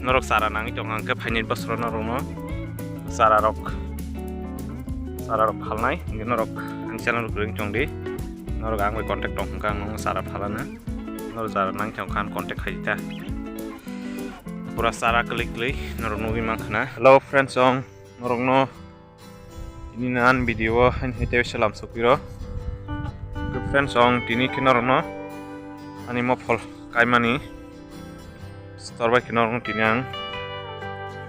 norok sara nangi tong angke phainit basro norok sara rok phalnai ngi norok ang channel ring tong di norok ang bai contact tong kang nong sara phalana norok sara nang tong kan contact khaita pura sara klik norok nugi mangkhana. Hello friends ong norok no ini nan video han hite salam sopiro good friends ong tini kinor no ani mo phol kaimani storbai kinor no tiniang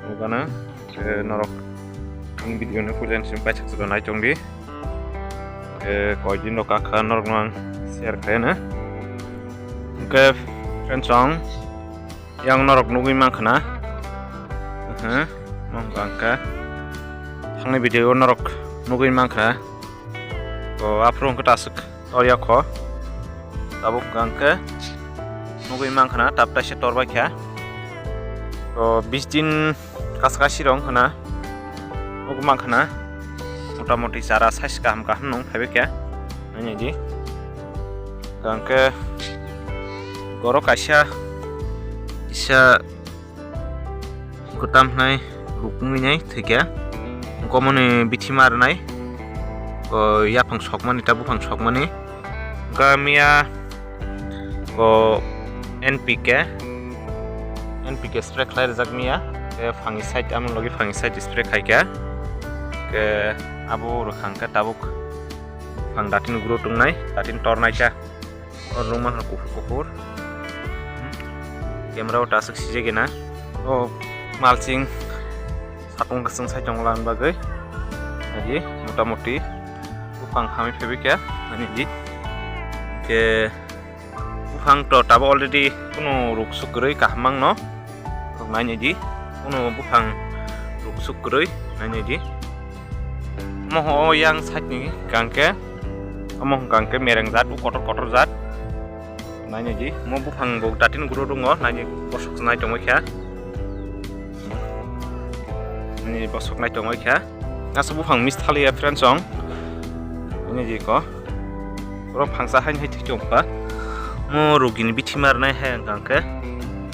nugana norok ini video ni full and simple cak sudah naik di koin no kakak norok nang share kena oke friends ong yang norok nugui mangkana mangka थांनाय भिडिअ नरक नुगै मांखा तो आफ्रो अंक टासक तरिया ख ताबो गांके नुगै मांखना तापटा से तोरबाय ख्या तो 20 दिन कासका सिरं हना नुगै मांखना मोटा मोटी सारा साइज गाहाम गाहाम नं फाइबे ख्या नायनि दि गांके गरो कासिया इसा गुताम नाय रुकुंनि नाय थैया komone bithi marnai ko ya phang sokmani tabu phang sokmani gamia ko npk spray khlai jakmia ke phangi side am logi phangi side spray khaika ke abo rakhangka tabuk phang datin gro tungnai datin tornai cha or ruma kufur camera tasak sijegena o malching satung keseng saya jonglan bagai jadi muti upang kami febik ya ini di ke upang to tabo already kuno ruksukuri kahmang no nanya di kuno upang ruksukuri nanya di moho yang saat ini gangke mereng zat kotor zat nanya di mau upang bau datin guru dungo nanya bosok senai jongoi ya ini bosok naik dong ya, nggak sebuah phang mistali ya friends ong, ini jiko, kalau phangsa hanya hiti jompa, mau rugi nih biti marna ya gangke,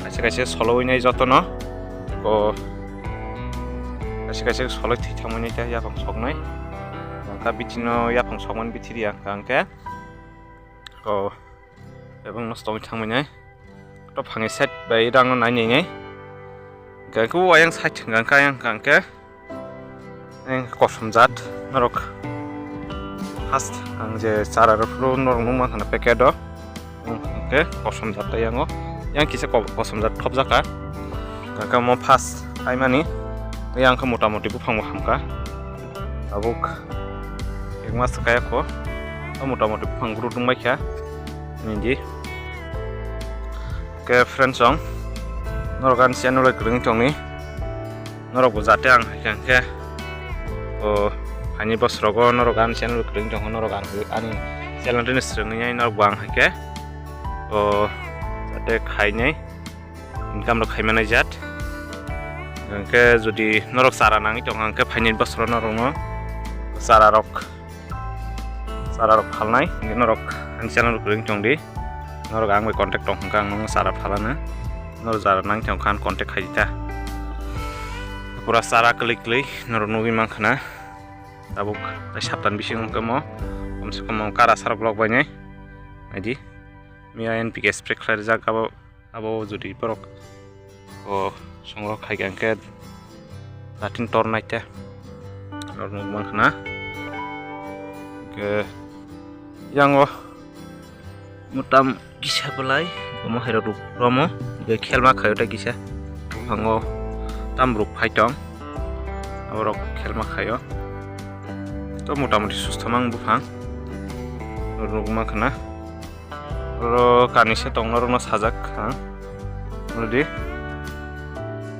kasih solo ini jatuh no, ko kasih solo hiti tamunya ya phangsok naik, gangka biti no ya phangsok man biti dia gangke, ko ebang no stong tamunya, kalau phangi set bayi rang no nanya gangku wayang side gangka yang gangke yang kosom zat norok hast angje cara reflu norok numa kana pekedo oke kosom zat yang kisa kosom zat top zaka gangka mo pas aimani yang ke muta-muti bufang hamka abuk yang mas kaya ko muta-muti bufang guru dung baik ya ini oke friends ong norokan channel kering tong ni norok bujate ang ke hani bosrogo norokan channel kering tong norokan ani channel ni sreng ni norok bang ke jate khainai income rok khaimana jat ke jodi norok sara nangi tong ang ke phainin bosro norok no sara rok phalnai norok ani channel kering tong di norok ang bai contact tong kang nong sara phalana norok sara nang tong kan contact khaita pura sara klik norok nugi mangkhana tabuk saptan bising kemo komse kom kara sara blog banyak aji mia npk spray khlai jak abo jodi porok o songrok khai gangke datin tor naita norok nugi mangkhana ke yang mutam kisah pelai kamu hero romo ge khelma khayo ta kisa hango tamruk phaitong aborok khelma khayo to motamoti sustamang bufang rugma khana ro kanise tong norno sajak ha already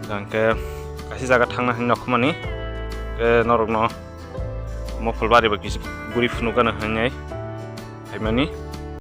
gangke kasi jaga thangna hang nokmani ke norokno mofol bari ba kisi guri funukana hangai aimani